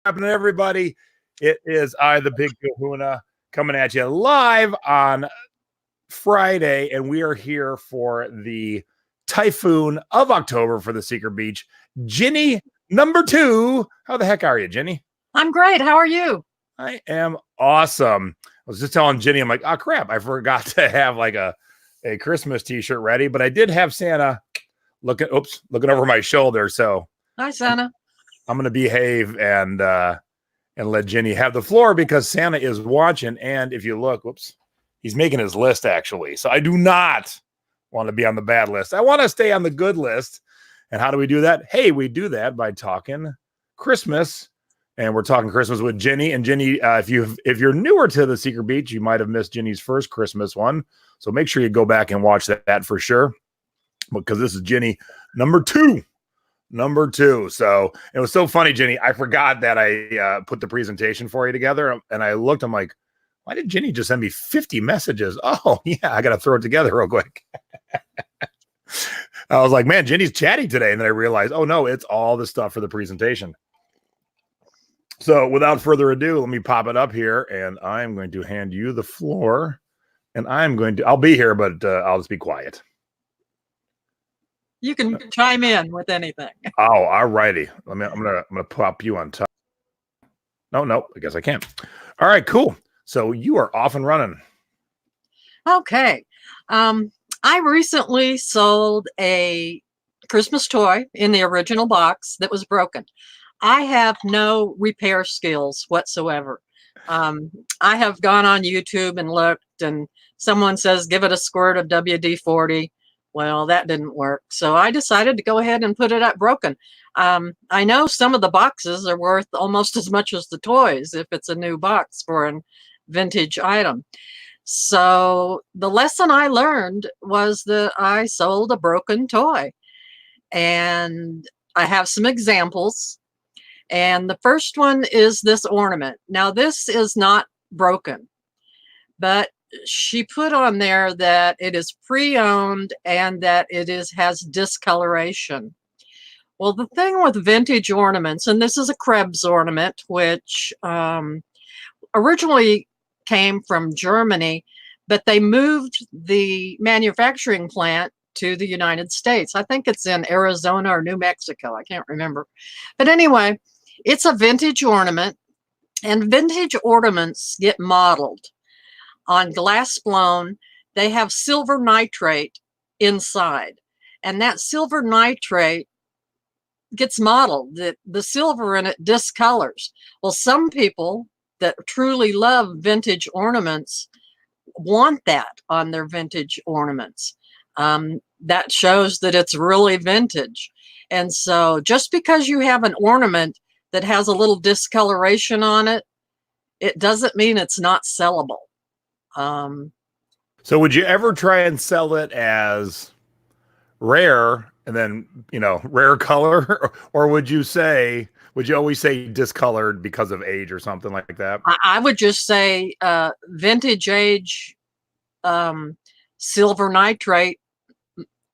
Happening, everybody? It is I, the Big Kahuna, coming at you live on Friday, and we are here for the Typhoon of October for the Secret Beach. Jinni, number 2. How the heck are you, Jinni? I'm great. How are you? I am awesome. I was just telling Jinni, I'm like, oh crap, I forgot to have like a Christmas t-shirt ready, but I did have Santa looking over my shoulder. So hi, Santa. I'm gonna behave and let Jinni have the floor because Santa is watching. And if you look, he's making his list actually. So I do not want to be on the bad list. I want to stay on the good list. And how do we do that? Hey, we do that by talking Christmas. And we're talking Christmas with Jinni. And Jinni, if you're newer to the Secret Beach, you might have missed Jinni's first Christmas one. So make sure you go back and watch that for sure. Because this is Jinni number 2. So it was so funny, Jinni. I forgot that I put the presentation for you together, and I looked. I'm like, why did Jinni just send me 50 messages? Oh yeah, I got to throw it together real quick. I was like, man, Jinni's chatty today, and then I realized, oh no, it's all the stuff for the presentation. So without further ado, let me pop it up here, and I'm going to hand you the floor, and I'll be here, but I'll just be quiet. You can chime in with anything. Oh, all righty. I'm gonna pop you on top. No, I guess I can't. All right, cool. So you are off and running. Okay. I recently sold a Christmas toy in the original box that was broken. I have no repair skills whatsoever. I have gone on YouTube and looked, and someone says give it a squirt of WD-40. Well, that didn't work. So I decided to go ahead and put it up broken. I know some of the boxes are worth almost as much as the toys if it's a new box for a vintage item. So the lesson I learned was that I sold a broken toy. And I have some examples. And the first one is this ornament. Now, this is not broken, but she put on there that it is pre-owned and that it has discoloration. Well, the thing with vintage ornaments, and this is a Krebs ornament, which originally came from Germany, but they moved the manufacturing plant to the United States. I think it's in Arizona or New Mexico. I can't remember. But anyway, it's a vintage ornament, and vintage ornaments get modeled on glass blown. They have silver nitrate inside, and that silver nitrate gets modeled. The silver in it discolors. Well, some people that truly love vintage ornaments want that on their vintage ornaments. That shows that it's really vintage. And so just because you have an ornament that has a little discoloration on it, it doesn't mean it's not sellable. So would you ever try and sell it as rare and then, rare color? Or would you always say discolored because of age or something like that? I would just say vintage age silver nitrate.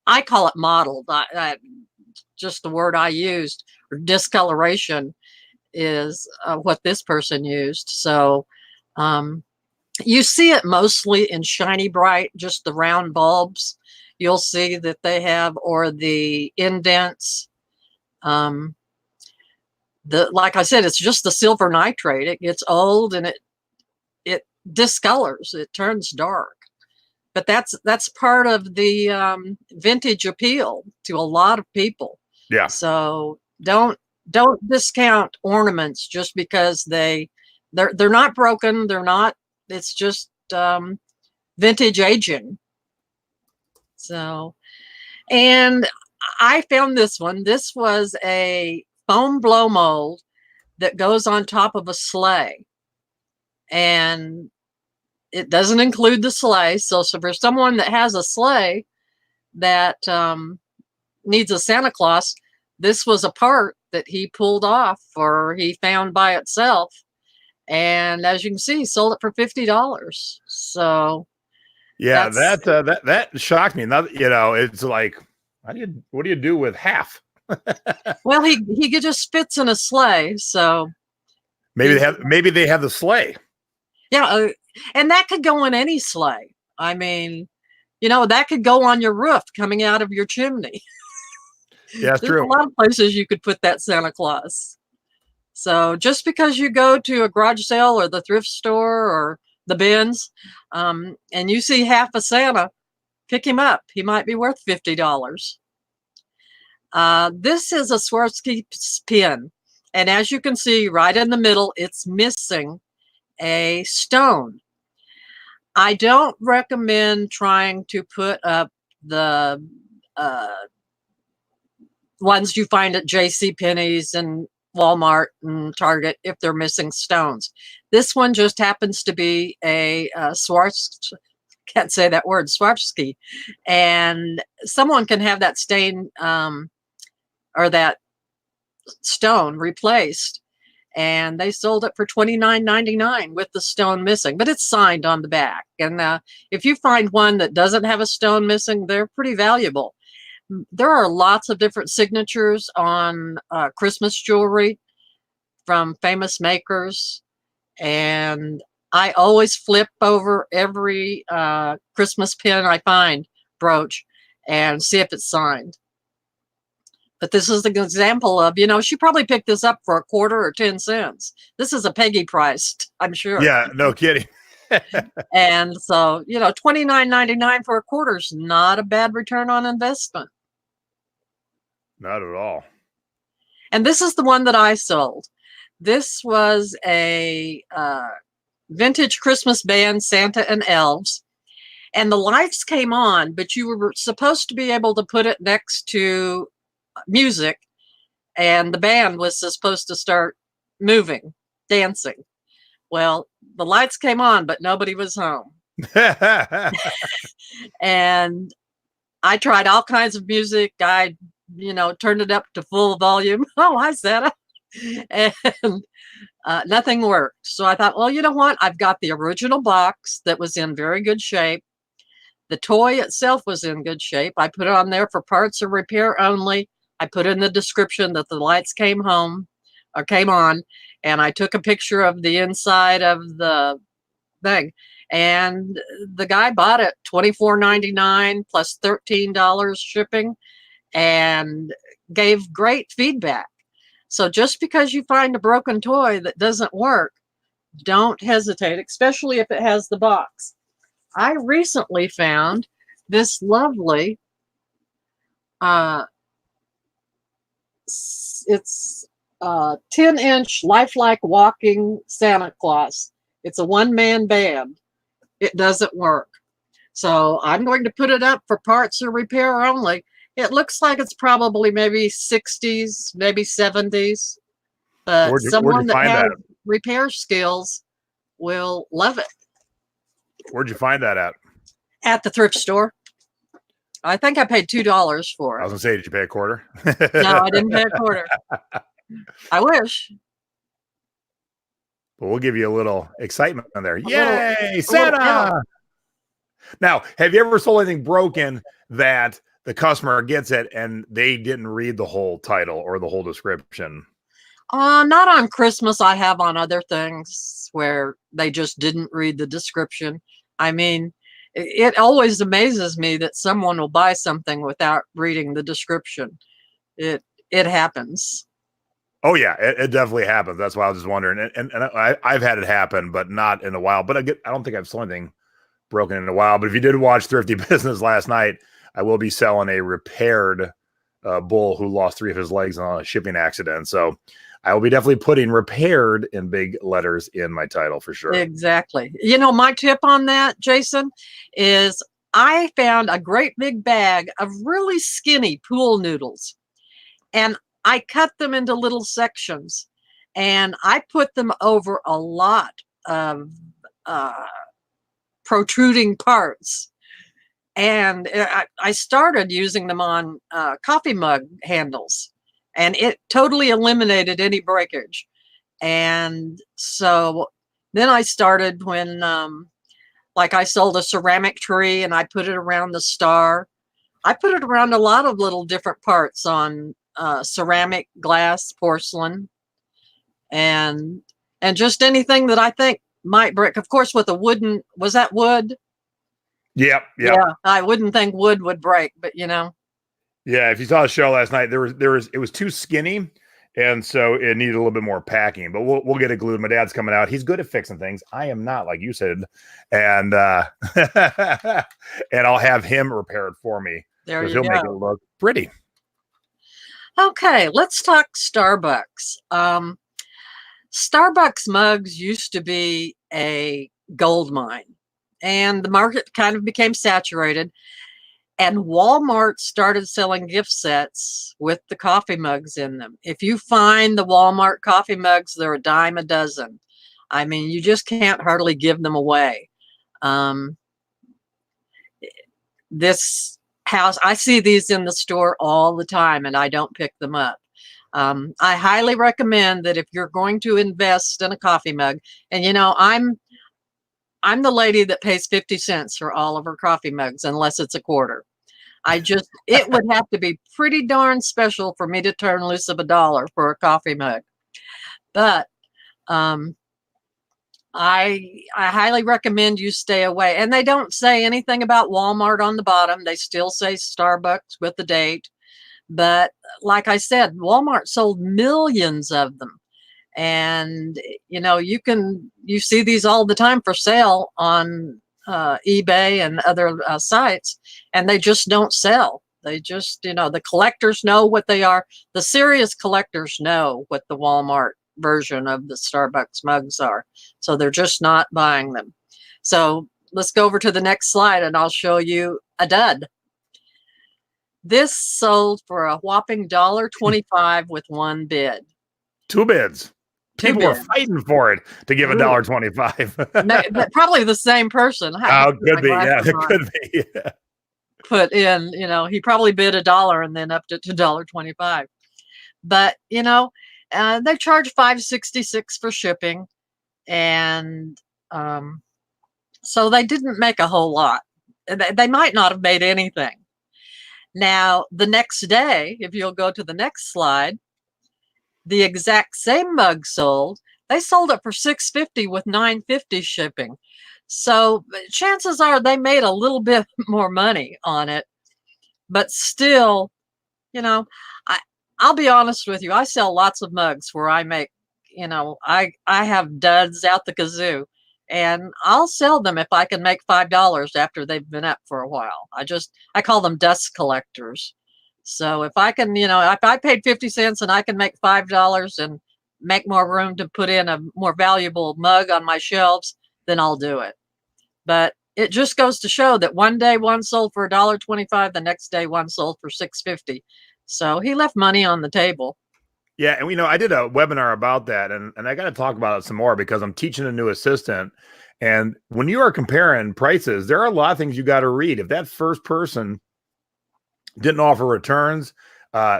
I call it modeled. Just the word I used. Or discoloration is what this person used. So you see it mostly in shiny bright, just the round bulbs. You'll see that they have, or the indents. Like I said, it's just the silver nitrate. It gets old and it discolors. It turns dark. But that's part of the vintage appeal to a lot of people. Yeah. So don't discount ornaments just because they're not broken. They're not. It's just vintage aging. So, and I found this one. This was a foam blow mold that goes on top of a sleigh. And it doesn't include the sleigh. So for someone that has a sleigh that needs a Santa Claus, this was a part that he pulled off or he found by itself. And as you can see, he sold it for $50. So yeah, that shocked me. Not, it's like, what do you do with half? Well, he just fits in a sleigh. So Maybe they have the sleigh. Yeah, and that could go in any sleigh. I mean, that could go on your roof coming out of your chimney. Yeah, that's There's a true. lot of places you could put that Santa Claus. So just because you go to a garage sale or the thrift store or the bins, and you see half a Santa, pick him up. He might be worth $50. This is a Swarovski pin. And as you can see right in the middle, it's missing a stone. I don't recommend trying to put up the ones you find at JCPenney's and Walmart and Target if they're missing stones. This one just happens to be a Swarovski, can't say that word, Swarovski, and someone can have that stain or that stone replaced, and they sold it for $29.99 with the stone missing, but it's signed on the back. And if you find one that doesn't have a stone missing, they're pretty valuable. There are lots of different signatures on Christmas jewelry from famous makers, and I always flip over every Christmas pin I find, brooch, and see if it's signed. But this is an example of, she probably picked this up for a quarter or 10 cents. This is a Peggy price, I'm sure. Yeah, no kidding. And so, $29.99 for a quarter is not a bad return on investment. Not at all. And this is the one that I sold. This was a vintage Christmas band, Santa and Elves. And the lights came on, but you were supposed to be able to put it next to music, and the band was supposed to start moving, dancing. Well, the lights came on, but nobody was home. And I tried all kinds of music. I, turned it up to full volume. Oh, hi, Santa. And nothing worked. So I thought, well, you know what? I've got the original box that was in very good shape. The toy itself was in good shape. I put it on there for parts or repair only. I put in the description that the lights came on, and I took a picture of the inside of the thing. And the guy bought it $24.99 plus $13 shipping and gave great feedback. So just because you find a broken toy that doesn't work, don't hesitate, especially if it has the box. I recently found this lovely, it's a 10-inch lifelike walking Santa Claus. It's a one-man band. It doesn't work. So I'm going to put it up for parts or repair only. It looks like it's probably maybe 60s, maybe 70s. But someone that has repair skills will love it. Where'd you find that at? At the thrift store. I think I paid $2 for it. I was gonna say, did you pay a quarter? No, I didn't pay a quarter. I wish. But we'll give you a little excitement on there. Yay, Santa! Now, have you ever sold anything broken that the customer gets it and they didn't read the whole title or the whole description? Not on Christmas. I have on other things where they just didn't read the description. I mean, it always amazes me that someone will buy something without reading the description. It happens. Oh yeah, it definitely happens. That's why I was just wondering. And I've had it happen, but not in a while. But I don't think I've sold anything broken in a while. But if you did watch Thrifty Business last night, I will be selling a repaired bull who lost 3 of his legs in a shipping accident. So I will be definitely putting repaired in big letters in my title for sure. Exactly. My tip on that, Jason, is I found a great big bag of really skinny pool noodles, and I cut them into little sections, and I put them over a lot of protruding parts. And I started using them on coffee mug handles, and it totally eliminated any breakage. And so then I started when, like I sold a ceramic tree and I put it around the star. I put it around a lot of little different parts on ceramic, glass, porcelain. And and just anything that I think might break. Of course, with a wooden, was that wood? Yep. Yeah, I wouldn't think wood would break, but you know. Yeah, if you saw the show last night, it was too skinny, and so it needed a little bit more packing. But we'll get it glued. My dad's coming out. He's good at fixing things. I am not, like you said, and and I'll have him repair it for me. There you He'll make it go. look pretty. Okay, let's talk Starbucks. Starbucks mugs used to be a gold mine, and the market kind of became saturated. And Walmart started selling gift sets with the coffee mugs in them. If you find the Walmart coffee mugs, they're a dime a dozen. I mean, you just can't hardly give them away. This house, I see these in the store all the time, and I don't pick them up. I highly recommend that if you're going to invest in a coffee mug, and you know, I'm the lady that pays 50 cents for all of her coffee mugs, unless it's a quarter. It would have to be pretty darn special for me to turn loose of $1 for a coffee mug. But I highly recommend you stay away. And they don't say anything about Walmart on the bottom. They still say Starbucks with the date. But like I said, Walmart sold millions of them. And, you know, you see these all the time for sale on eBay and other sites, and they just don't sell. They just, you know, the collectors know what they are. The serious collectors know what the Walmart version of the Starbucks mugs are. So they're just not buying them. So let's go over to the next slide and I'll show you a dud. This sold for a whopping $1.25 with one bid. Two bids. People are fighting for it to give $1.25. Probably the same person. Oh, could be. Yeah, it could be. Yeah. Put in, you know, he probably bid $1 and then upped it to $1.25. But you know, they charge $5.66 for shipping, and so they didn't make a whole lot. They might not have made anything. Now, the next day, if you'll go to the next slide, the exact same mug sold. They sold it for $6.50 with $9.50 shipping. So chances are they made a little bit more money on it. But still, you know, I'll be honest with you. I sell lots of mugs where I make, you know, I have duds out the kazoo. And I'll sell them if I can make $5 after they've been up for a while. I call them dust collectors. So if I can, you know, if I paid 50 cents and I can make $5 and make more room to put in a more valuable mug on my shelves, then I'll do it. But it just goes to show that one day one sold for $1.25, the next day one sold for $6.50. So he left money on the table. Yeah, and you know, I did a webinar about that, and I got to talk about it some more because I'm teaching a new assistant. And when you are comparing prices, there are a lot of things you got to read. If that first person didn't offer returns,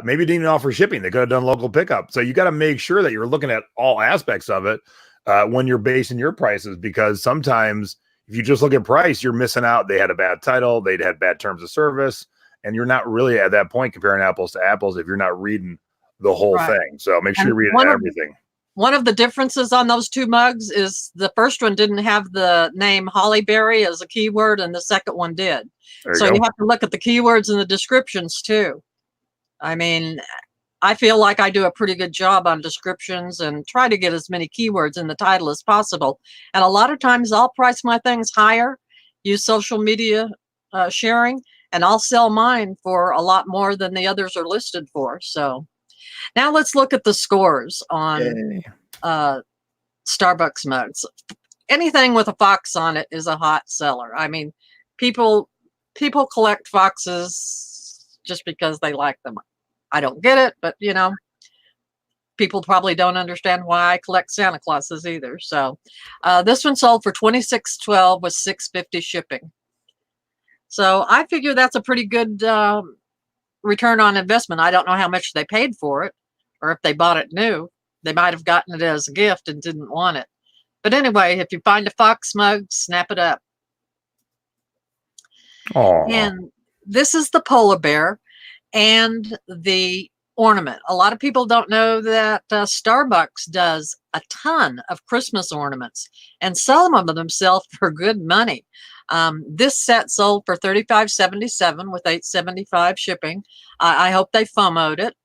maybe didn't offer shipping, they could have done local pickup. So you got to make sure that you're looking at all aspects of it when you're basing your prices, because sometimes if you just look at price, you're missing out. They had a bad title, they'd had bad terms of service, and you're not really at that point comparing apples to apples if you're not reading the whole thing. So make sure you read everything. One of the differences on those two mugs is the first one didn't have the name Hollyberry as a keyword, and the second one did. So you have to look at the keywords and the descriptions too. I mean, I feel like I do a pretty good job on descriptions and try to get as many keywords in the title as possible. And a lot of times I'll price my things higher, use social media sharing, and I'll sell mine for a lot more than the others are listed for. So now let's look at the scores on Starbucks mugs. Anything with a fox on it is a hot seller. I mean, people collect foxes just because they like them. I don't get it, but you know, people probably don't understand why I collect Santa Clauses either. So this one sold for $26.12 with $6.50 shipping. So I figure that's a pretty good return on investment. I don't know how much they paid for it, or if they bought it new. They might have gotten it as a gift and didn't want it. But anyway, if you find a fox mug, snap it up. Aww. And this is the polar bear, and the ornament. A lot of people don't know that Starbucks does a ton of Christmas ornaments, and some of them sell for good money. This set sold for $35.77 with $8.75 shipping. I hope they FOMO'd it.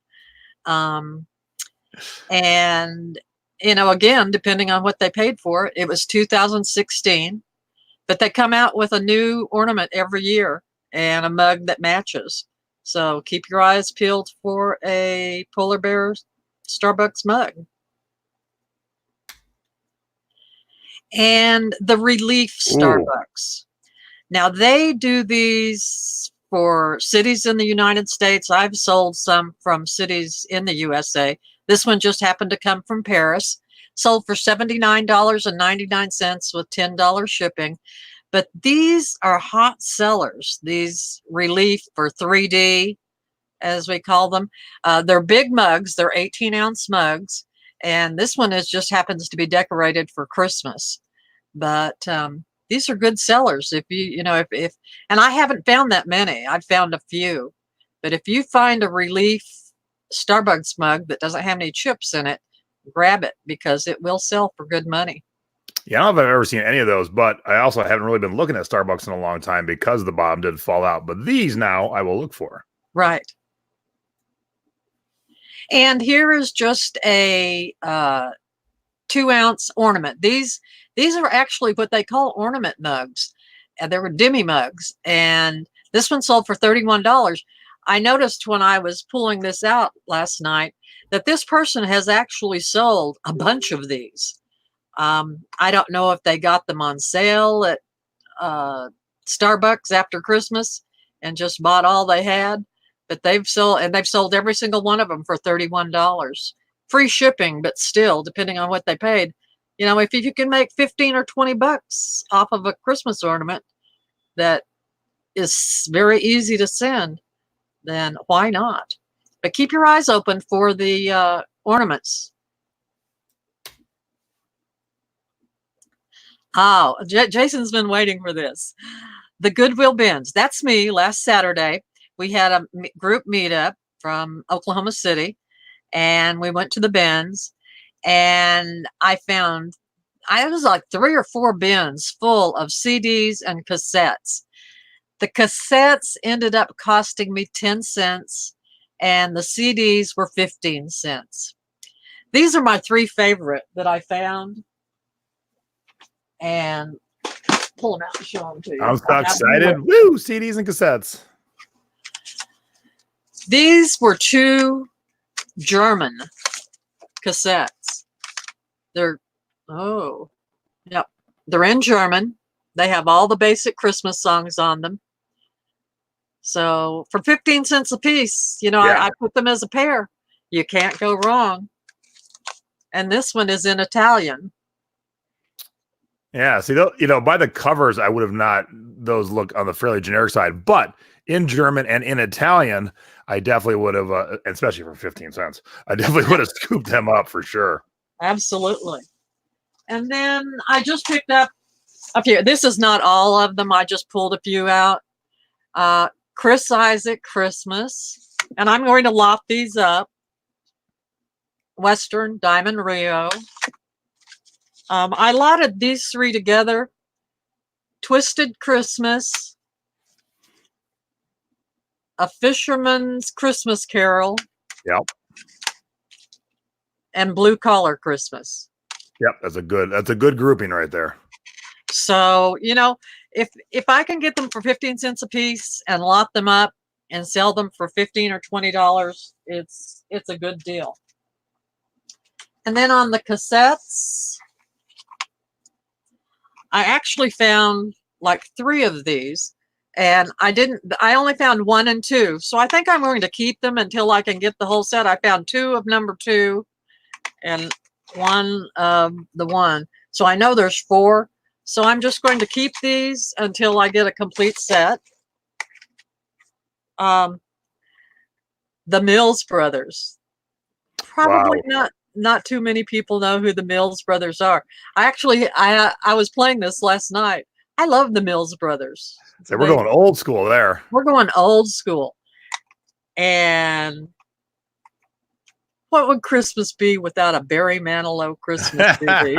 And again, depending on what they paid for it, it was 2016. But they come out with a new ornament every year and a mug that matches. So keep your eyes peeled for a polar bear Starbucks mug. And the Relief Starbucks. Now, they do these for cities in the United States. I've sold some from cities in the USA. This one just happened to come from Paris. Sold for $79.99 with $10 shipping. But these are hot sellers, these Relief for 3D, as we call them. They're big mugs. They're 18-ounce mugs. And this one just happens to be decorated for Christmas. But these are good sellers. If and I haven't found that many. I've found a few. But if you find a Relief Starbucks mug that doesn't have any chips in it, grab it, because it will sell for good money. Yeah, I don't know if I've ever seen any of those, but I also haven't really been looking at Starbucks in a long time because the bottom did fall out. But these now I will look for. Right. And here is just a 2-ounce ornament. These are actually what they call ornament mugs. And they were demi mugs. And this one sold for $31. I noticed when I was pulling this out last night that this person has actually sold a bunch of these. I don't know if they got them on sale at Starbucks after Christmas and just bought all they had, but they've sold every single one of them for $31. Free shipping, but still, depending on what they paid, if you can make 15 or 20 bucks off of a Christmas ornament that is very easy to send, then why not? But keep your eyes open for the ornaments. Oh, Jason's been waiting for this. The Goodwill bins. That's me. Last Saturday, we had a group meetup from Oklahoma City, and we went to the bins, and I was like 3 or 4 bins full of CDs and cassettes. The cassettes ended up costing me 10 cents, and the CDs were 15 cents. These are my 3 favorite that I found. And pull them out and show them to you. I'm so excited. Woo! CDs and cassettes. These were 2 German cassettes. They're in German. They have all the basic Christmas songs on them. So for 15 cents a piece, I put them as a pair. You can't go wrong. And this one is in Italian. Yeah, see, by the covers, I would have not those look on the fairly generic side, but in German and in Italian, I definitely would have, especially for 15 cents, I definitely would have scooped them up for sure. Absolutely. And then I just picked up a few. This is not all of them. I just pulled a few out. Chris Isaac Christmas, and I'm going to loft these up. Western Diamond Rio. I lotted these 3 together. Twisted Christmas, A Fisherman's Christmas Carol. Yep. And Blue Collar Christmas. Yep, that's a good grouping right there. So, if I can get them for 15 cents a piece and lot them up and sell them for $15 or $20, it's a good deal. And then on the cassettes, I actually found like 3 of these, and I only found 1 and 2. So I think I'm going to keep them until I can get the whole set. I found 2 of number 2 and 1 of the 1. So I know there's 4. So I'm just going to keep these until I get a complete set. The Mills Brothers. Probably not too many people know who the Mills Brothers are. I was playing this last night. I love the Mills Brothers. So we're going old school there. We're going old school. And what would Christmas be without a Barry Manilow Christmas CD?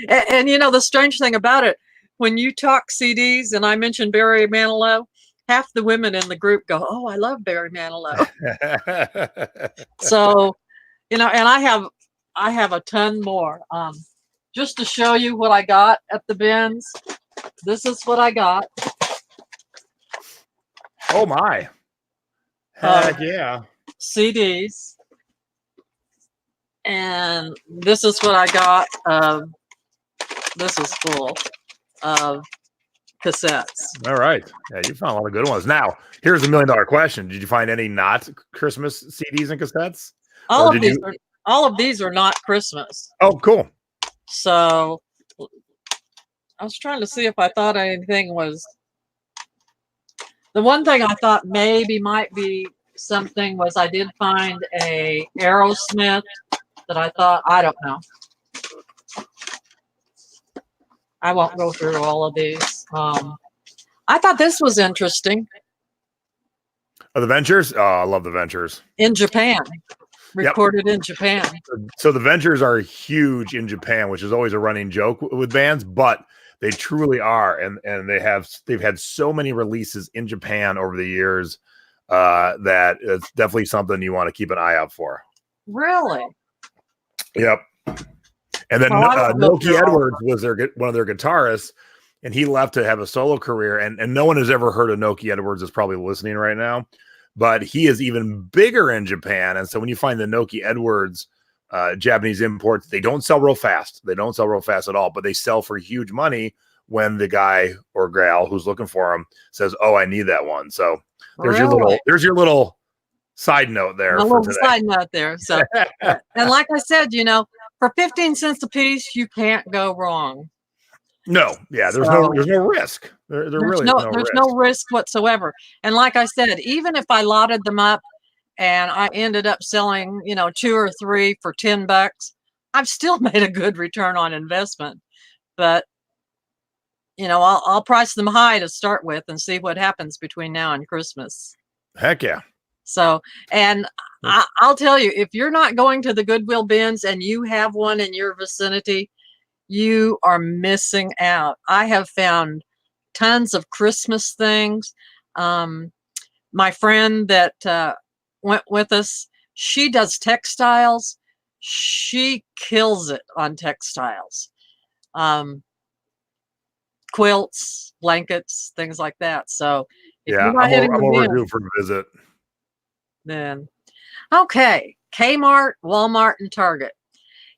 And you know, the strange thing about it, when you talk CDs and I mention Barry Manilow, half the women in the group go, "Oh, I love Barry Manilow." So, you know, and I have a ton more. Just to show you what I got at the bins, this is what I got. Oh my. Heck yeah. CDs. And this is what I got. This is full of cassettes. All right. Yeah, you found a lot of good ones. Now, here's $1 million question. Did you find any not Christmas CDs and cassettes? All of these are not Christmas. Oh, cool. So I was trying to see if I thought anything was. The one thing I thought maybe might be something was I did find a Aerosmith that I thought, I don't know. I won't go through all of these. I thought this was interesting. Oh, the Ventures? Oh, I love the Ventures. In Japan. Recorded in Japan. So the Ventures are huge in Japan, which is always a running joke with bands, but they truly are. And they've had so many releases in Japan over the years that it's definitely something you want to keep an eye out for. Really? Yep. And then Noki Edwards was one of their guitarists, and he left to have a solo career. And no one has ever heard of Noki Edwards is probably listening right now, but he is even bigger in Japan. And so when you find the Noki Edwards Japanese imports, they don't sell real fast. They don't sell real fast at all, but they sell for huge money when the guy or gal who's looking for them says, "Oh, I need that one." So there's your little side note there. A little side note there. So, and like I said, you know, for 15 cents a piece, you can't go wrong. No, yeah, there's no risk. There's no risk whatsoever. And like I said, even if I lotted them up and I ended up selling, you know, 2 or 3 for $10, I've still made a good return on investment. But you know, I'll price them high to start with and see what happens between now and Christmas. Heck yeah. So, and I'll tell you, if you're not going to the Goodwill bins and you have one in your vicinity, you are missing out. I have found tons of Christmas things. My friend that went with us, she does textiles. She kills it on textiles. Quilts, blankets, things like that. So if yeah, I'm overdue for a visit. Then okay, Kmart, Walmart, and Target.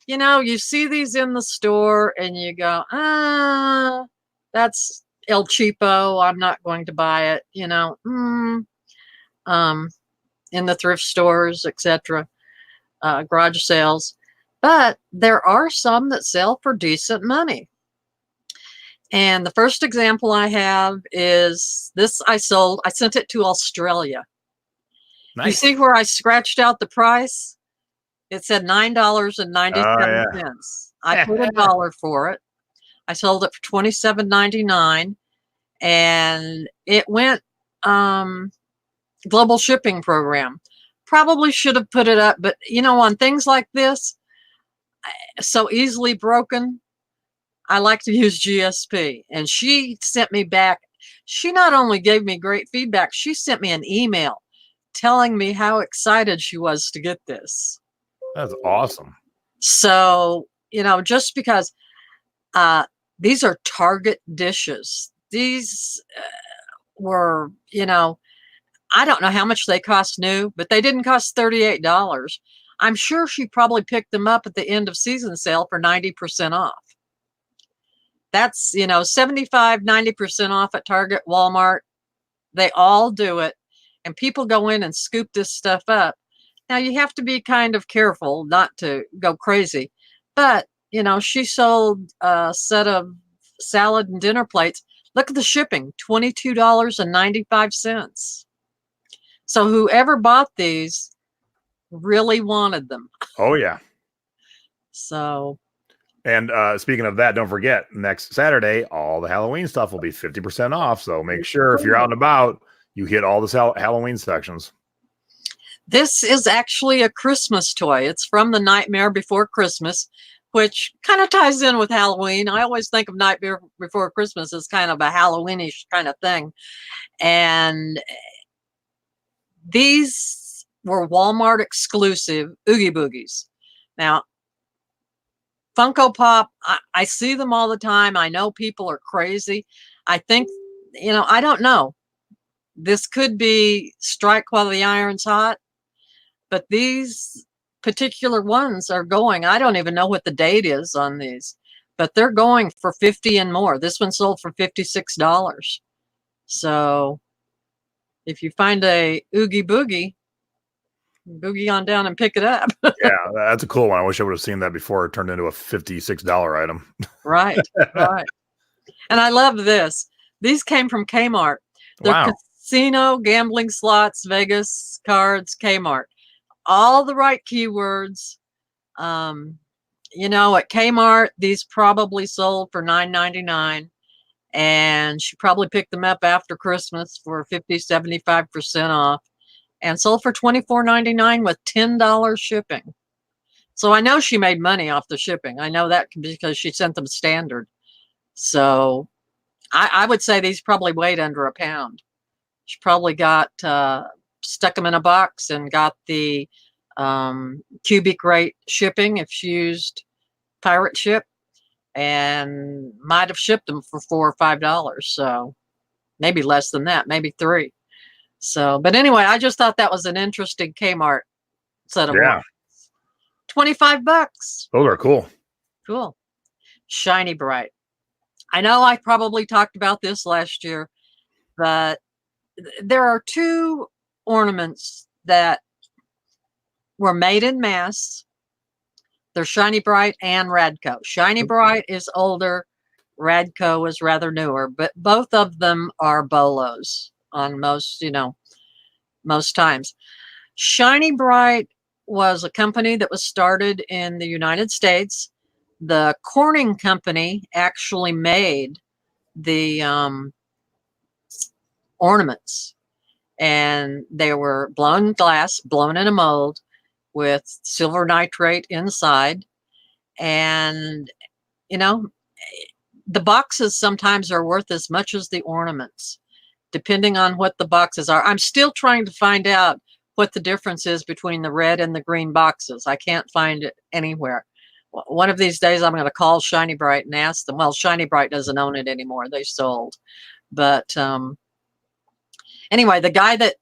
You know, you see these in the store and you go, that's El Cheapo. I'm not going to buy it. You know, in the thrift stores, etc., garage sales. But there are some that sell for decent money. And the first example I have is this I sent it to Australia. Nice. You see where I scratched out the price? It said $9.97. I put $1 for it. I sold it for $27.99, and it went global shipping program. Probably should have put it up, but you know, on things like this, so easily broken, I like to use GSP. And she sent me back. She not only gave me great feedback, she sent me an email telling me how excited she was to get this. That's awesome. So, you know, just because these are Target dishes, these were, you know, I don't know how much they cost new, but they didn't cost $38. I'm sure she probably picked them up at the end of season sale for 90% off. That's, you know, 75, 90% off at Target, Walmart. They all do it. And people go in and scoop this stuff up. Now, you have to be kind of careful not to go crazy. But, you know, she sold a set of salad and dinner plates. Look at the shipping, $22.95. So whoever bought these really wanted them. Oh, yeah. So. And speaking of that, don't forget, next Saturday, all the Halloween stuff will be 50% off. So make sure if you're out and about, you hit all the Halloween sections. This is actually a Christmas toy. It's from The Nightmare Before Christmas, which kind of ties in with Halloween. I always think of Nightmare Before Christmas as kind of a Halloweenish kind of thing. And these were Walmart exclusive Oogie Boogies. Now, Funko Pop, I see them all the time. I know people are crazy. I think, I don't know. This could be strike while the iron's hot, but these particular ones are going. I don't even know what the date is on these, but they're going for 50 and more. This one sold for $56. So if you find a Oogie Boogie, boogie on down and pick it up. Yeah, that's a cool one. I wish I would have seen that before it turned into a $56 item. Right, right. And I love this. These came from Kmart. They're Wow. casino, gambling slots, Vegas cards, Kmart. All the right keywords. At Kmart, these probably sold for $9.99. And she probably picked them up after Christmas for 50-75% off, and sold for $24.99 with $10 shipping. So I know she made money off the shipping. I know that because she sent them standard. So I would say these probably weighed under a pound. She probably got stuck them in a box and got the cubic rate shipping if she used pirate ship, and might have shipped them for $4 or $5. So maybe less than that, maybe $3. So, but anyway, I just thought that was an interesting Kmart set of ones. $25. Those are cool. Cool. Shiny Bright. I know I probably talked about this last year, but there are two ornaments that were made in mass. They're Shiny Bright and Radco. Shiny Bright is older. Radco is rather newer, but both of them are bolos on most times. Shiny Bright was a company that was started in the United States. The Corning Company actually made the ornaments, and they were blown glass, blown in a mold with silver nitrate inside. And, the boxes sometimes are worth as much as the ornaments, depending on what the boxes are. I'm still trying to find out what the difference is between the red and the green boxes. I can't find it anywhere. One of these days, I'm going to call Shiny Bright and ask them. Well, Shiny Bright doesn't own it anymore. They sold. But anyway, the guy that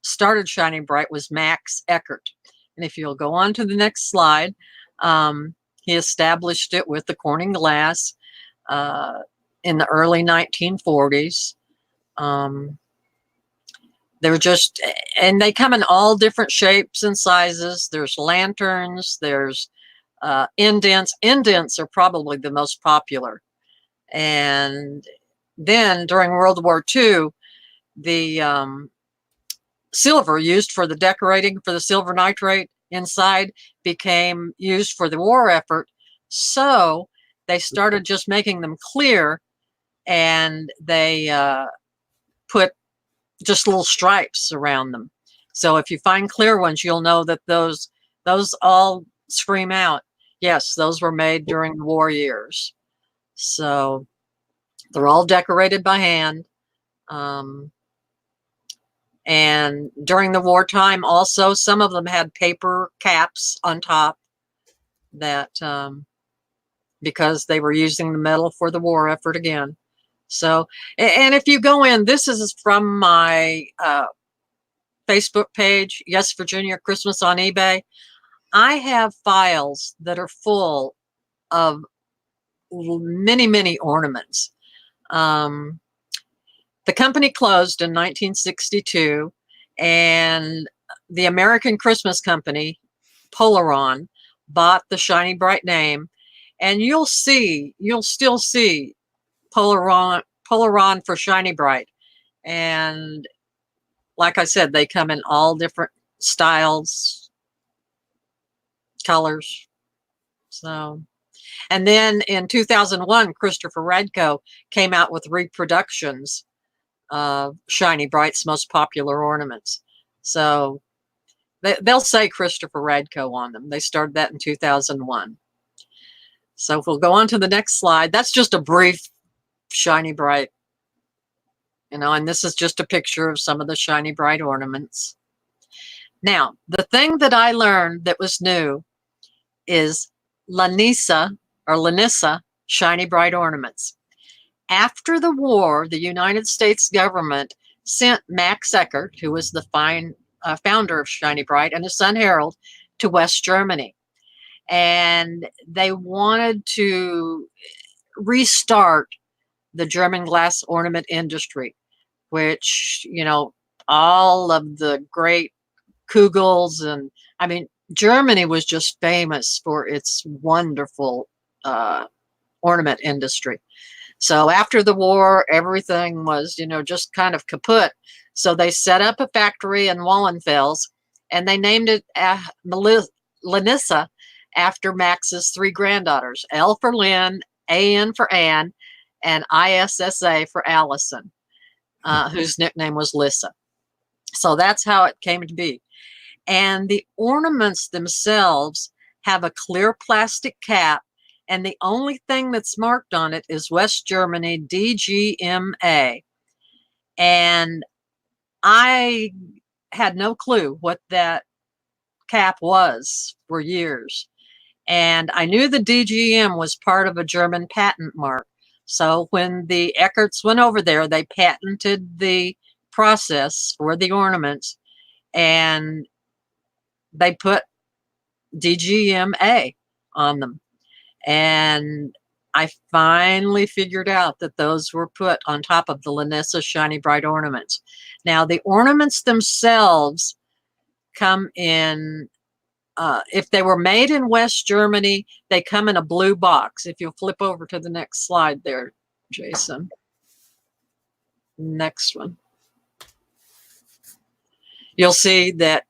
started Shiny Bright was Max Eckert. And if you'll go on to the next slide, he established it with the Corning glass in the early 1940s. They're just, and they come in all different shapes and sizes. There's lanterns, there's indents. Indents are probably the most popular. And then during World War II, the silver used for the decorating for the silver nitrate inside became used for the war effort. So they started just making them clear, and they put just little stripes around them. So if you find clear ones, you'll know that those all scream out, yes, those were made during the war years. So they're all decorated by hand. And during the wartime, also, some of them had paper caps on top that because they were using the metal for the war effort again. So, and if you go in, this is from my Facebook page, Yes, Virginia Christmas on eBay. I have files that are full of many, many ornaments. The company closed in 1962, and the American Christmas Company, Polaron, bought the Shiny Bright name, and you'll still see Polaron for Shiny Bright. And like I said, they come in all different styles, colors. So, and then in 2001, Christopher Radco came out with reproductions of Shiny Bright's most popular ornaments. So They'll say Christopher Radko on them. They started that in 2001. So if we'll go on to the next slide, that's just a brief Shiny Bright, and this is just a picture of some of the Shiny Bright ornaments. Now, the thing that I learned that was new is Lanisa Shiny Bright ornaments. After the war, the United States government sent Max Eckert, who was the founder of Shiny Bright, and his son Harold to West Germany. And they wanted to restart the German glass ornament industry, which, all of the great Kugels, and I mean, Germany was just famous for its wonderful ornament industry. So after the war, everything was, just kind of kaput. So they set up a factory in Wallenfels, and they named it Lanisa after Max's three granddaughters, L for Lynn, AN for Anne, and ISSA for Allison, whose nickname was Lissa. So that's how it came to be. And the ornaments themselves have a clear plastic cap, and the only thing that's marked on it is West Germany DGMA. And I had no clue what that cap was for years. And I knew the DGM was part of a German patent mark. So when the Eckerts went over there, they patented the process for the ornaments, and they put DGMA on them. And I finally figured out that those were put on top of the Lanisa Shiny Bright ornaments. Now, the ornaments themselves come in, if they were made in West Germany, they come in a blue box. If you'll flip over to the next slide there, Jason. Next one. You'll see that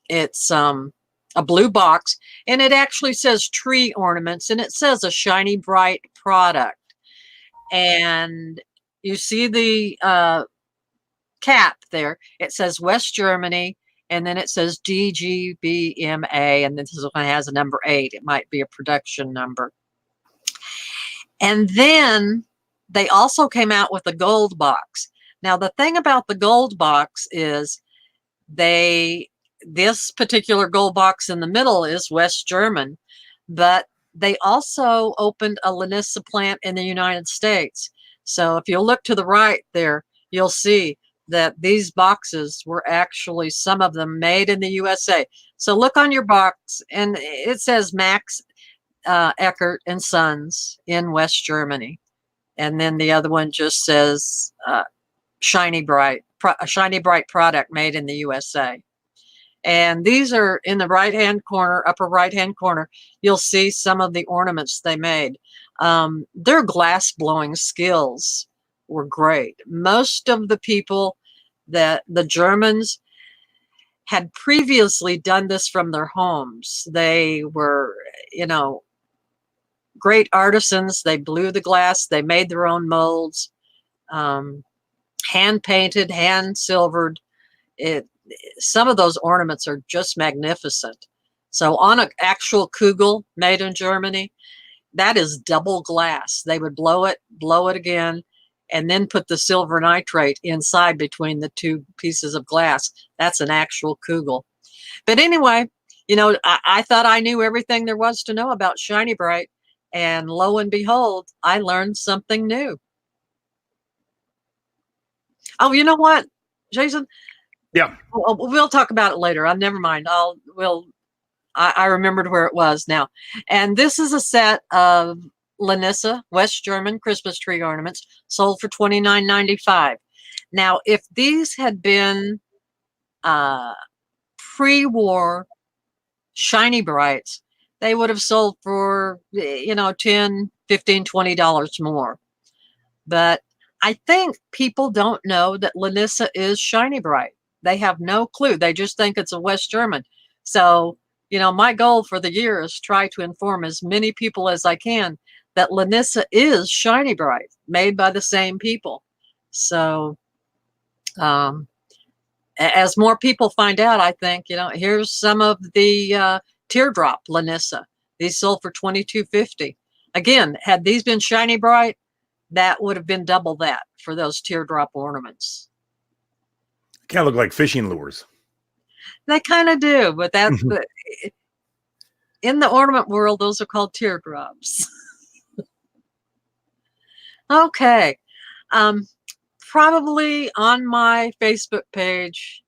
it's a blue box, and it actually says tree ornaments, and it says a Shiny Bright product. And you see the cap there. It says West Germany, and then it says DGBMA, and this one has a number 8. It might be a production number. And then they also came out with a gold box. Now, the thing about the gold box is this particular gold box in the middle is West German, but they also opened a Lanisa plant in the United States. So if you look to the right there, you'll see that these boxes were actually, some of them, made in the USA. So look on your box, and it says Max Eckert and Sons in West Germany. And then the other one just says Shiny Bright, a Shiny Bright product made in the USA. And these are in the right-hand corner, upper right-hand corner. You'll see some of the ornaments they made. Their glass blowing skills were great. Most of the people, that the Germans, had previously done this from their homes. They were, great artisans. They blew the glass. They made their own molds, hand painted, hand silvered. Some of those ornaments are just magnificent. So on an actual Kugel made in Germany, that is double glass. They would blow it again, and then put the silver nitrate inside between the two pieces of glass. That's an actual Kugel. But anyway, I thought I knew everything there was to know about Shiny Bright, and lo and behold, I learned something new. Oh, you know what, Jason? Yeah. We'll talk about it later. Never mind. I remembered where it was now. And this is a set of Lanisa West German Christmas tree ornaments, sold for $29.95. Now, if these had been pre-war Shiny Brights, they would have sold for, $10, $15, $20 more. But I think people don't know that Lanisa is Shiny Bright. They have no clue. They just think it's a West German. So, my goal for the year is try to inform as many people as I can that Lanisa is Shiny Bright, made by the same people. So, as more people find out, I think, here's some of the teardrop Lanissa. These sold for $22.50. Again, had these been shiny bright, that would have been double that for those teardrop ornaments. Kind of look like fishing lures. They kind of do, but that's in the ornament world, those are called teardrops. Okay. Probably on my Facebook page,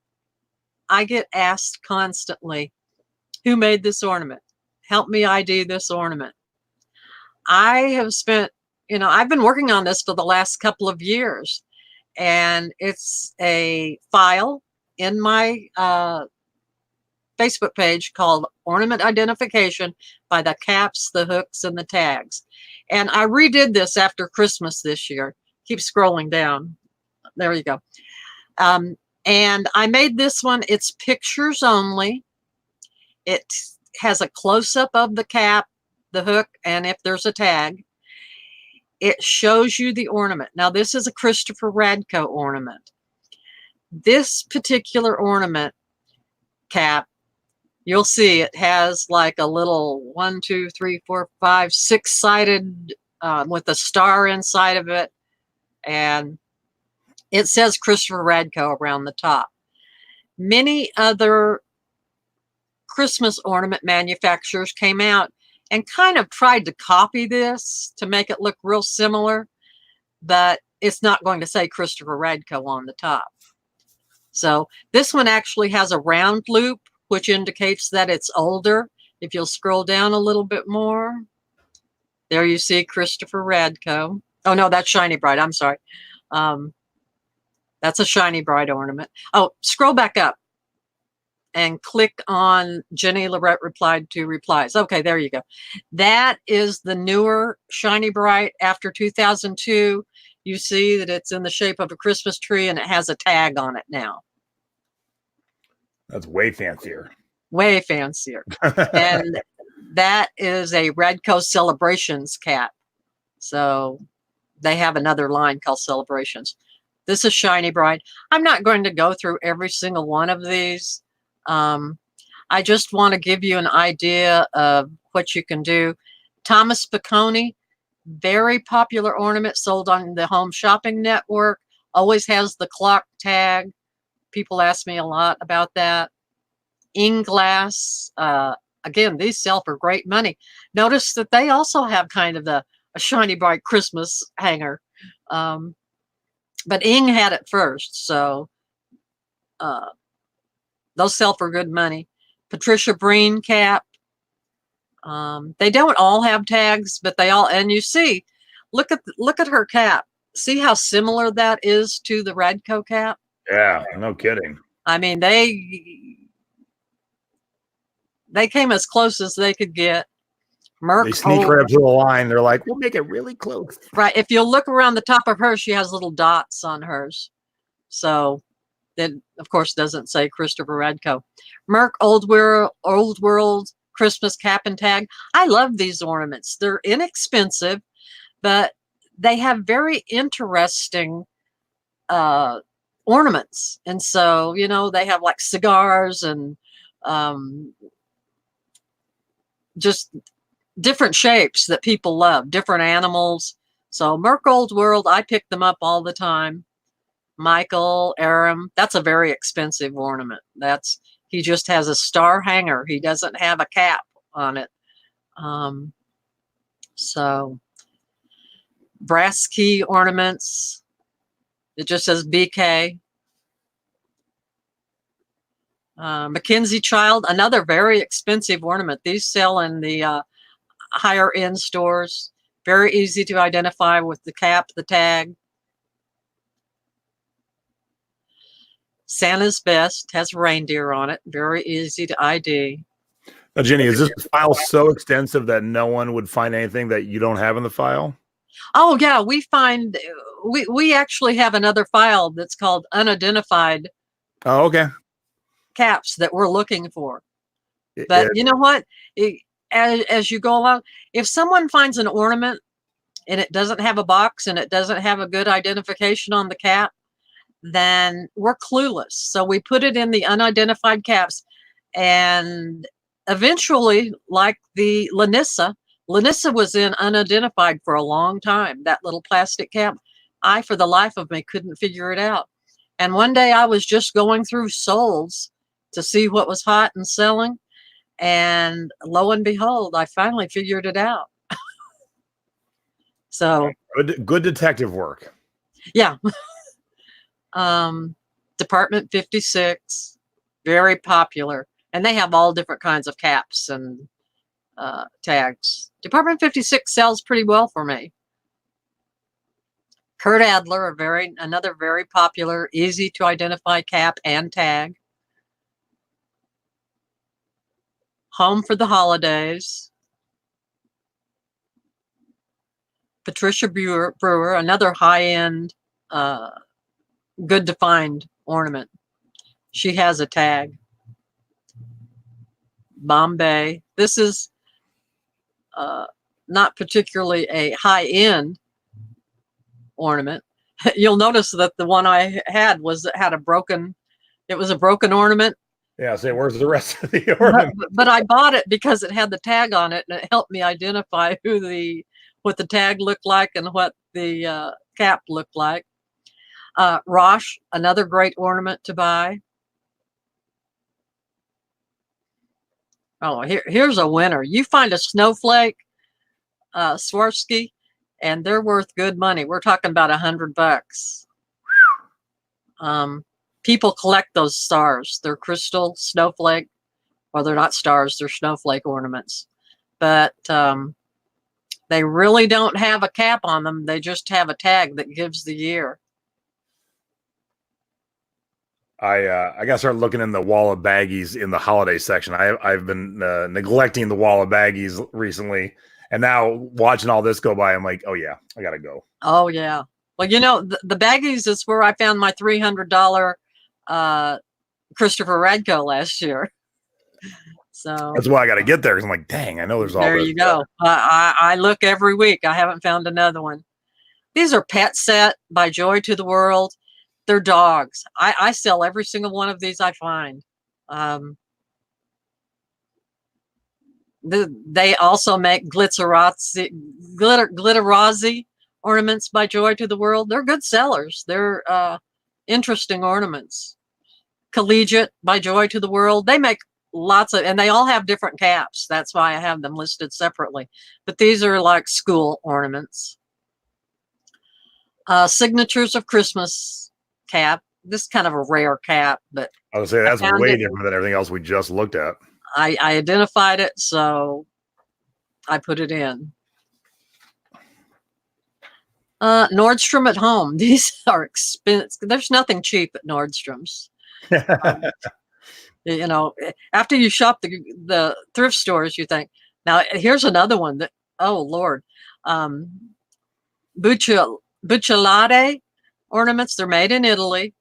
I get asked constantly, who made this ornament? Help me ID this ornament. I have spent, I've been working on this for the last couple of years, and it's a file in my Facebook page called Ornament Identification by the caps, the hooks, and the tags. And I redid this after Christmas this year. Keep scrolling down. There you go. And I made this one. It's pictures only. It has a close-up of the cap, the hook, and if there's a tag. It shows you the ornament. Now, this is a Christopher Radko ornament. This particular ornament cap, you'll see it has like a little 1, 2, 3, 4, 5, 6-sided with a star inside of it. And it says Christopher Radko around the top. Many other Christmas ornament manufacturers came out and kind of tried to copy this to make it look real similar, but it's not going to say Christopher Radko on the top. So this one actually has a round loop, which indicates that it's older. If you'll scroll down a little bit more, there you see Christopher Radko. Oh, no, that's Shiny Bright. I'm sorry. That's a Shiny Bright ornament. Oh, scroll back up and click on Jinni Lorette replied to replies. Okay, there you go. That is the newer Shiny Bright after 2002. You see that it's in the shape of a Christmas tree and it has a tag on it now. That's way fancier. Way fancier. And that is a Radko Celebrations cap. So they have another line called Celebrations. This is Shiny Bright. I'm not going to go through every single one of these. I just want to give you an idea of what you can do. Thomas Piccone, very popular ornament sold on the Home Shopping Network. Always has the clock tag. People ask me a lot about that. Inglass, again, these sell for great money. Notice that they also have kind of a Shiny Bright Christmas hanger. But Ing had it first, so those sell for good money. Patricia Breen cap. They don't all have tags, but they all, and you see, look at her cap. See how similar that is to the Radko cap? Yeah, no kidding. I mean, they came as close as they could get. They sneak right up to the line. They're like, we'll make it really close. Right. If you look around the top of hers, she has little dots on hers. So that, of course, doesn't say Christopher Radko. Merck Old World Christmas cap and tag. I love these ornaments. They're inexpensive, but they have very interesting ornaments. And so, they have like cigars and just different shapes that people love, different animals. So Merck Old World, I pick them up all the time. Michael Aram, that's a very expensive ornament. He just has a star hanger. He doesn't have a cap on it. So brass key ornaments. It just says BK. Mackenzie Child, another very expensive ornament. These sell in the higher end stores. Very easy to identify with the cap, the tag. Santa's Best has reindeer on it. Very easy to ID. Now, Jinni, is this file so extensive that no one would find anything that you don't have in the file? Oh yeah, we actually have another file that's called unidentified. Oh, okay. Caps that we're looking for. But you know what? As you go along, if someone finds an ornament and it doesn't have a box and it doesn't have a good identification on the cap, then we're clueless. So we put it in the unidentified caps, and eventually, like the Lanissa was in unidentified for a long time, that little plastic cap. I, for the life of me, couldn't figure it out. And one day I was just going through Souls to see what was hot and selling. And lo and behold, I finally figured it out. So good detective work. yeah. Department 56, very popular. And they have all different kinds of caps and tags. Department 56 sells pretty well for me. Kurt Adler, another very popular, easy to identify cap and tag. Home for the Holidays. Patricia Brewer, another high-end, good defined ornament. She has a tag. Bombay. This is not particularly a high-end ornament. You'll notice that the one I had had a broken ornament. Yeah, say, where's the rest of the ornament? But I bought it because it had the tag on it, and it helped me identify what the tag looked like and what the cap looked like. Roche, another great ornament to buy. Oh, here's a winner. You find a snowflake, Swarovski, and they're worth good money. We're talking about $100. People collect those stars. They're crystal snowflake, or they're not stars, they're snowflake ornaments. But they really don't have a cap on them. They just have a tag that gives the year. I got to start looking in the wall of baggies in the holiday section. I've been neglecting the wall of baggies recently, and now watching all this go by, I'm like, oh yeah, I gotta go. Oh yeah. Well, you know, the baggies is where I found my $300 Christopher Radko last year. So that's why I got to get there, because I'm like, dang, I know there's all this. There you go. I look every week. I haven't found another one. These are Pet Set by Joy to the World. They're dogs. I sell every single one of these I find. They also make glitterazzi ornaments by Joy to the World. They're good sellers. They're interesting ornaments. Collegiate by Joy to the World. They make lots of, and they all have different caps. That's why I have them listed separately. But these are like school ornaments. Signatures of Christmas cap. This is kind of a rare cap, but I would say that's way different than everything else we just looked at. I identified it, so I put it in. Nordstrom at home. These are expensive. There's nothing cheap at Nordstrom's. You know, after you shop the thrift stores, you think, now here's another one that, oh Lord, Bucciolate ornaments. They're made in Italy.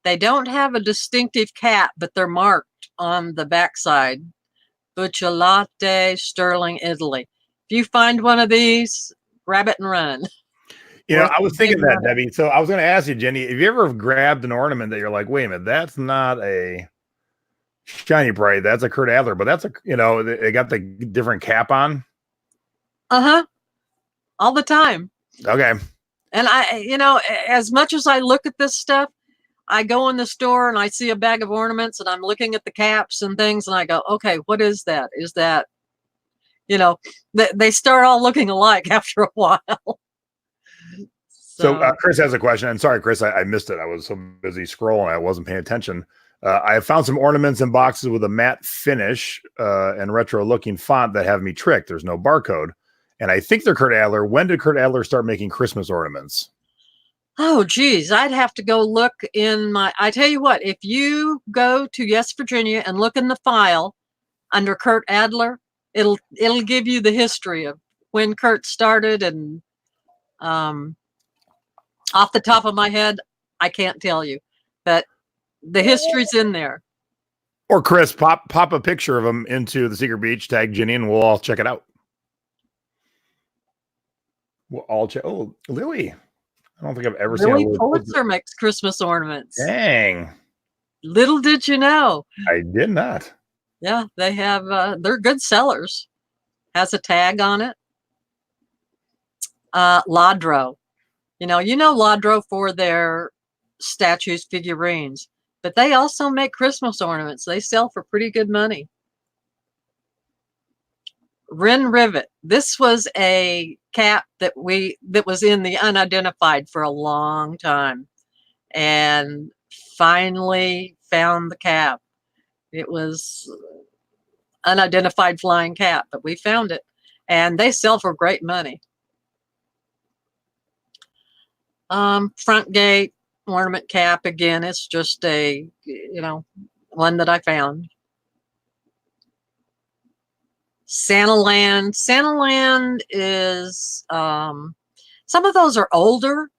They don't have a distinctive cap, but they're marked on the backside. Bucciolate, Sterling, Italy. If you find one of these, grab it and run. You know, I was thinking that, Debbie. So I was going to ask you, Jenny, have you ever grabbed an ornament that you're like, wait a minute, that's not a Shiny Bright, that's a Kurt Adler, but that's a, you know, they got the different cap on? Uh-huh. All the time. Okay. And you know, as much as I look at this stuff, I go in the store and I see a bag of ornaments and I'm looking at the caps and things and I go, okay, what is that? Is that, you know, they start all looking alike after a while. So Chris has a question. And sorry, Chris, I missed it. I was so busy scrolling. I wasn't paying attention. I have found some ornaments in boxes with a matte finish and retro looking font that have me tricked. There's no barcode. And I think they're Kurt Adler. When did Kurt Adler start making Christmas ornaments? Oh, geez. I'd have to go look in I tell you what, if you go to Yes, Virginia and look in the file under Kurt Adler, it'll give you the history of when Kurt started. And off the top of my head, I can't tell you, but the history's in there. Or Chris, pop a picture of him into the Secret Beach, tag Jinni, and we'll all check it out. We'll all check. Oh, Lily. I don't think I've ever seen a Billy Lily Pulitzer makes Christmas ornaments. Dang. Little did you know. I did not. Yeah, they have, they're good sellers. Has a tag on it. Lodro. You know Lodro for their statues, figurines, but they also make Christmas ornaments. They sell for pretty good money. Rin Rivet. This was a cap that was in the unidentified for a long time, and finally found the cap. It was unidentified flying cap, but we found it, and they sell for great money. Front gate ornament cap, again, it's just a, one that I found. Santa Land. Santa Land is, some of those are older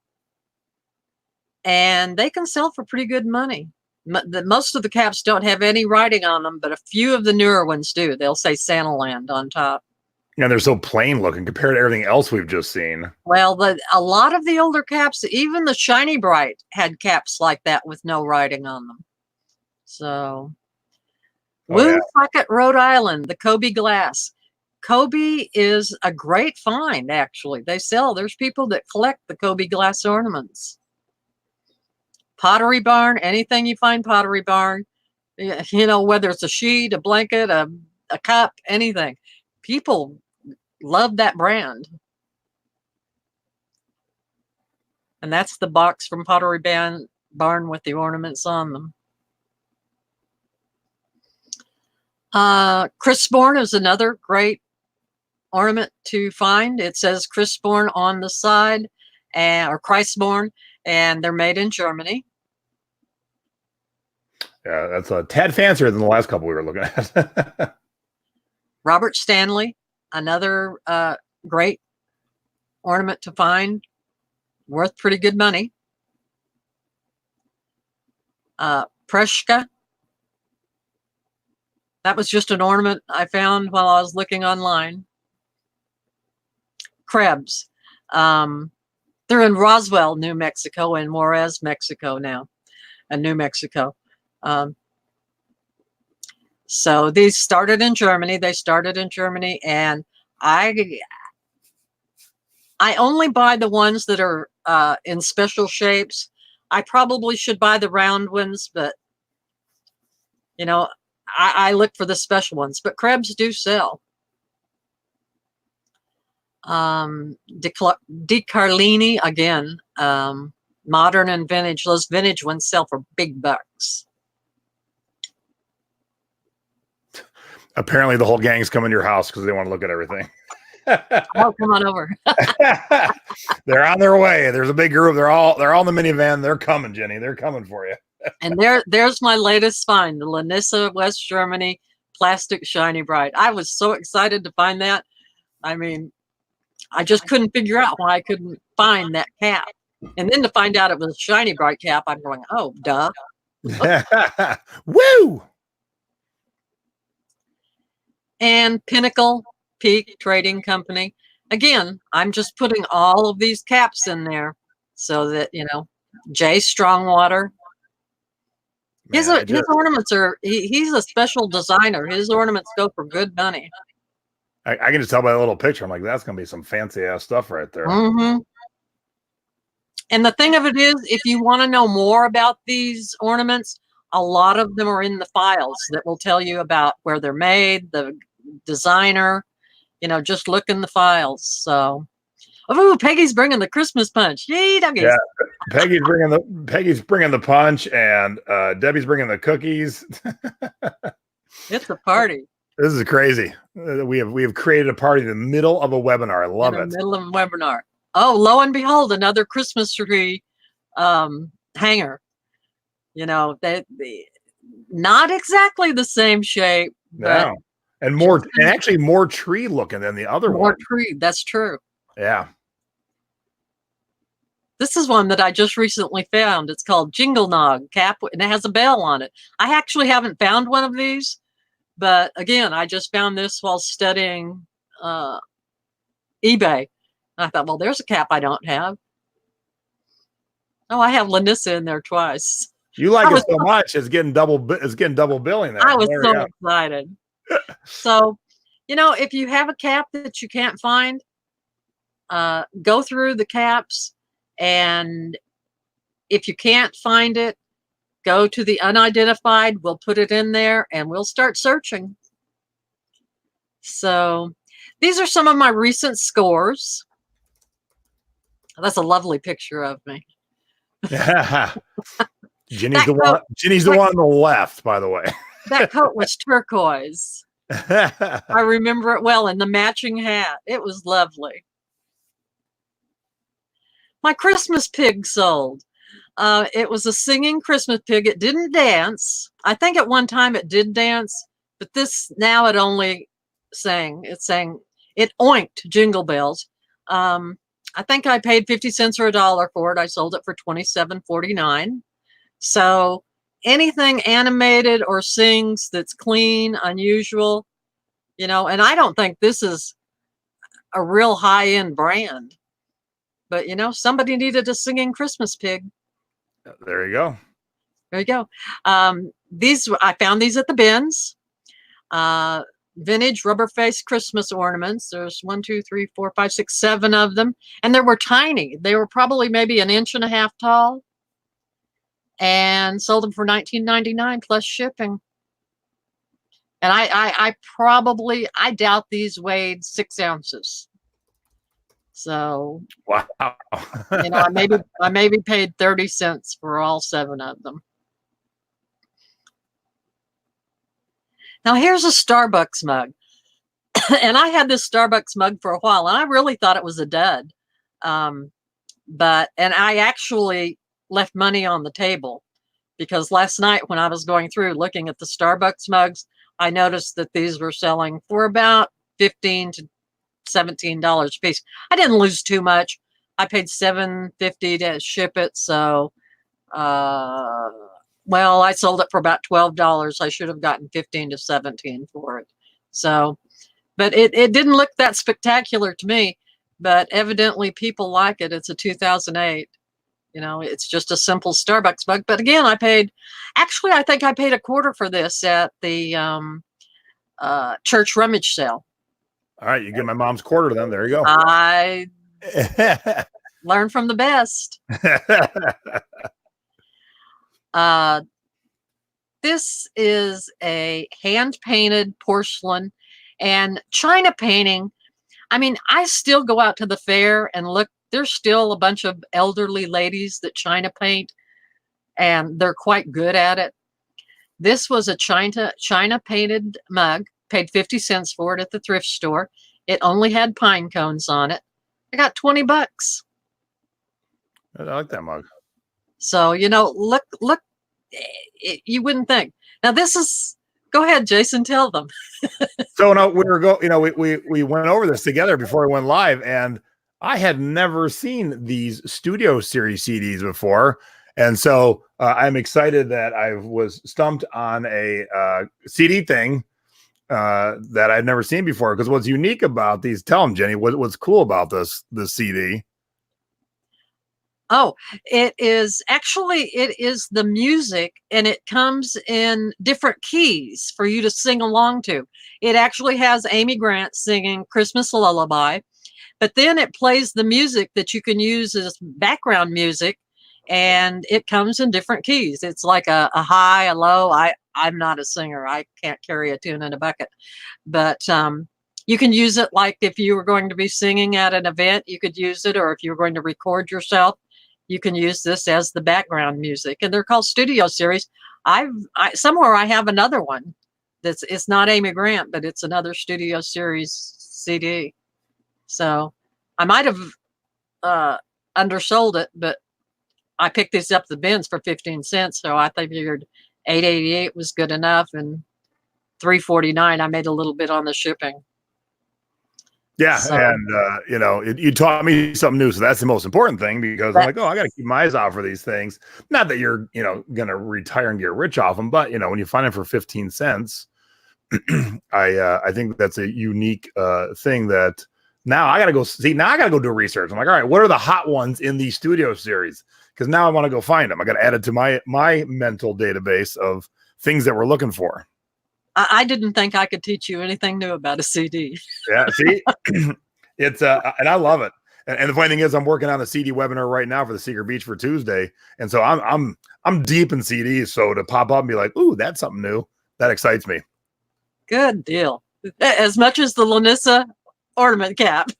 and they can sell for pretty good money. Most of the caps don't have any writing on them, but a few of the newer ones do. They'll say Santa Land on top. Yeah, they're so plain looking compared to everything else we've just seen. Well, a lot of the older caps, even the Shiny Bright, had caps like that with no writing on them. So, Woonsocket, Rhode Island, the Kobe glass. Kobe is a great find, actually. There's people that collect the Kobe glass ornaments. Pottery Barn, anything you find Pottery Barn, whether it's a sheet, a blanket, a cup, anything. People love that brand. And that's the box from Pottery Barn with the ornaments on them. Christborn is another great ornament to find. It says Christborn on the side, or Christborn, and they're made in Germany. Yeah, that's a tad fancier than the last couple we were looking at. Robert Stanley, another great ornament to find, worth pretty good money. Preshka. That was just an ornament I found while I was looking online. Krebs. They're in Roswell, New Mexico, and Juarez, Mexico now, and New Mexico. So these started in Germany. They started in Germany, and I only buy the ones that are in special shapes. I probably should buy the round ones, but I look for the special ones. But Krebs do sell. DeCarlini, again, modern and vintage. Those vintage ones sell for big bucks. Apparently the whole gang's coming to your house because they want to look at everything. Oh, come on over. They're on their way. There's a big group. They're all in the minivan. They're coming, Jenny. They're coming for you. And there's my latest find, the Lanissa, West Germany plastic Shiny Bright. I was so excited to find that. I mean, I just couldn't figure out why I couldn't find that cap. And then to find out it was a Shiny Bright cap, I'm going, oh, duh. Woo! And Pinnacle Peak Trading Company. Again, I'm just putting all of these caps in there so that, Jay Strongwater. His ornaments are, he's a special designer. His ornaments go for good money. I can just tell by the little picture. I'm like, that's going to be some fancy ass stuff right there. Mm-hmm. And the thing of it is, if you want to know more about these ornaments, a lot of them are in the files that will tell you about where they're made, the designer, just look in the files. So, oh, Peggy's bringing the Christmas punch. Yay, doggies. Yeah, Peggy's bringing the punch, and Debbie's bringing the cookies. It's a party. This is crazy. We have created a party in the middle of a webinar. I love it. In the middle of a webinar. Oh, lo and behold, another Christmas tree hanger. They not exactly the same shape. No. And actually more tree looking than the other one. More tree, that's true. Yeah. This is one that I just recently found. It's called Jingle Nog cap, and it has a bell on it. I actually haven't found one of these, but again, I just found this while studying eBay. I thought, well, there's a cap I don't have. Oh, I have Lanissa in there twice. You I like it was so much, it's getting double. It's getting double billing there. I was There we so go. excited. So, if you have a cap that you can't find, go through the caps, and if you can't find it, go to the unidentified. We'll put it in there, and we'll start searching. So, these are some of my recent scores. That's a lovely picture of me. Jinny's the one. Jinny's the one on the left, by the way. That coat was turquoise. I remember it well, and the matching hat. It was lovely. My Christmas pig sold. It was a singing Christmas pig. It didn't dance. I think at one time it did dance, but now it only sang. It oinked jingle bells. I think I paid 50 cents or $1 for it. I sold it for $27.49. So anything animated or sings that's clean, unusual, and I don't think this is a real high-end brand, but somebody needed a singing Christmas pig. There you go. There you go. I found these at the bins. Vintage rubber face Christmas ornaments. There's 1, 2, 3, 4, 5, 6, 7 of them, and they were tiny. They were probably maybe 1.5 inches tall, and sold them for $19.99 plus shipping. And I doubt these weighed 6 ounces. So wow. I maybe paid 30 cents for all 7 of them. Now here's a Starbucks mug. And I had this Starbucks mug for a while, and I really thought it was a dud. And I actually left money on the table, because last night when I was going through looking at the Starbucks mugs, I noticed that these were selling for about $15 to $17 a piece. I didn't lose too much. I paid $7.50 to ship it. So, I sold it for about $12. I should have gotten $15 to $17 for it. So, but it didn't look that spectacular to me, but evidently people like it. It's a 2008. It's just a simple Starbucks mug. But again, I think I paid $0.25 for this at the church rummage sale. All right, you get my mom's quarter then. There you go. I learned from the best. This is a hand-painted porcelain and China painting. I mean, I still go out to the fair and look. There's still a bunch of elderly ladies that China paint, and they're quite good at it. This was a China painted mug. Paid 50 cents for it at the thrift store. It only had pine cones on it. I got $20. I like that mug. So, look, you wouldn't think. Now go ahead, Jason, tell them. So no, we went over this together before we went live, and I had never seen these studio series CDs before. And so I'm excited that I was stumped on a CD thing that I'd never seen before. Because what's unique about these? Tell them, Jenny. What's cool about this CD? Oh, it is the music, and it comes in different keys for you to sing along to. It actually has Amy Grant singing Christmas Lullaby, but then it plays the music that you can use as background music, and it comes in different keys. It's like a high, a low. I'm not a singer. I can't carry a tune in a bucket, but you can use it like if you were going to be singing at an event, you could use it, or if you were going to record yourself, you can use this as the background music. And they're called studio series. Somewhere I have another one it's not Amy Grant, but it's another studio series CD. So I might have undersold it, but I picked these up at the bins for 15 cents. So I figured $8.88 was good enough, and $3.49. I made a little bit on the shipping. Yeah, so, and you taught me something new, so that's the most important thing, because I'm like, I got to keep my eyes out for these things. Not that you're, going to retire and get rich off them, but when you find them for 15 cents, I think that's a unique thing that Now I got to go see. Now I got to go do research. I'm like, all right, what are the hot ones in the studio series? Because now I want to go find them. I got to add it to my mental database of things that we're looking for. I didn't think I could teach you anything new about a CD. Yeah, see, it's and I love it. And the funny thing is, I'm working on a CD webinar right now for the Secret Beach for Tuesday, and so I'm deep in CDs. So to pop up and be like, "Ooh, that's something new," that excites me. Good deal. As much as the Lanissa ornament cap.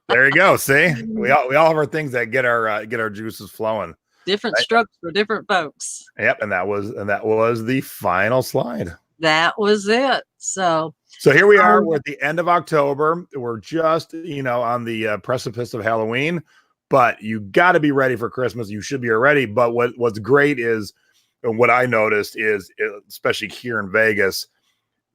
There you go. See, we all have our things that get our juices flowing. Different Right? strokes for different folks. Yep, and that was the final slide. That was it. So here we are. We're at the end of October. We're just on the precipice of Halloween, but you got to be ready for Christmas. You should be ready. But what's great is, and what I noticed is, especially here in Vegas,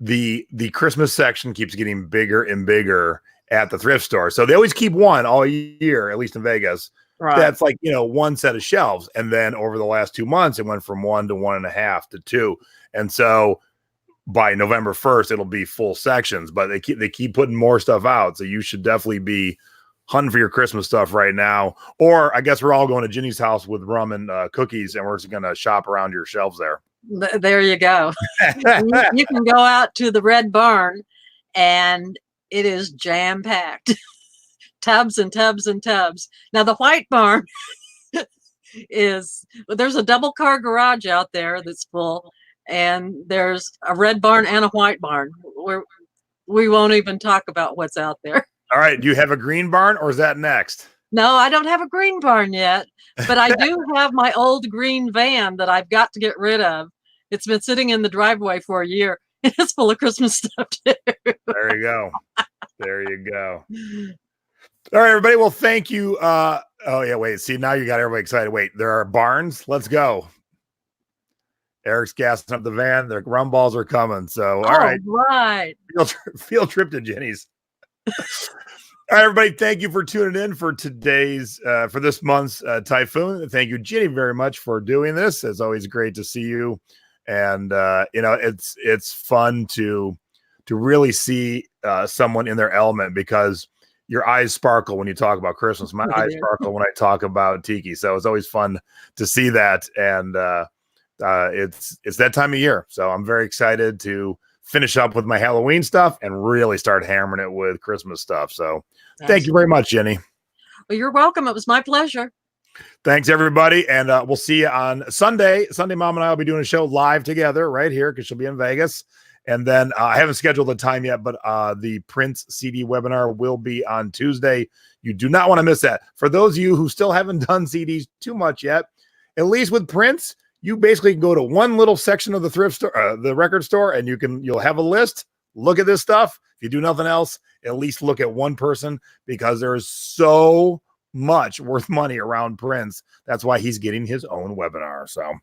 the Christmas section keeps getting bigger and bigger at the thrift store. So they always keep one all year, at least in Vegas. right. That's like, one set of shelves. And then over the last 2 months, it went from 1 to 1.5 to 2. And so by November 1st, it'll be full sections, but they keep putting more stuff out. So you should definitely be hunting for your Christmas stuff right now. Or I guess we're all going to Jinni's house with rum and cookies, and we're just going to shop around your shelves there. There you go. You can go out to the Red Barn and it is jam packed. Tubs and tubs and tubs. Now the White Barn there's a double car garage out there that's full, and there's a Red Barn and a White Barn. We won't even talk about what's out there. All right. Do you have a green barn, or is that next? No, I don't have a green barn yet, but I do have my old green van that I've got to get rid of. It's been sitting in the driveway for a year. It's full of Christmas stuff too. There you go. There you go. All right, everybody. Well, thank you. Oh yeah, wait. See, now you got everybody excited. Wait, there are barns. Let's go. Eric's gassing up the van. The rum balls are coming. So, all right. Right. Field trip to Jinni's. All right, everybody. Thank you for tuning in for today's, for this month's Typhoon. Thank you, Jinni, very much for doing this. It's always great to see you. And, it's fun to really see someone in their element, because your eyes sparkle when you talk about Christmas. My eyes sparkle when I talk about Tiki. So it's always fun to see that. And it's that time of year. So I'm very excited to finish up with my Halloween stuff and really start hammering it with Christmas stuff. So thank you very much, Jinni. Well, you're welcome. It was my pleasure. Thanks, everybody. And we'll see you on Sunday. Sunday, Mom and I will be doing a show live together right here, because she'll be in Vegas. And then I haven't scheduled the time yet, but the Prince CD webinar will be on Tuesday. You do not want to miss that. For those of you who still haven't done CDs too much yet, at least with Prince, you basically can go to one little section of the thrift store, the record store, and you'll have a list. Look at this stuff. If you do nothing else, at least look at one person, because there is so much worth money around Prince. That's why he's getting his own webinar. So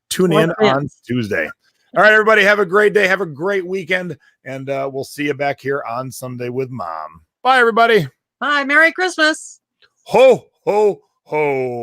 tune in on Tuesday. All right, everybody, have a great day. Have a great weekend. And we'll see you back here on Sunday with Mom. Bye, everybody. Bye. Merry Christmas. Ho, ho, ho.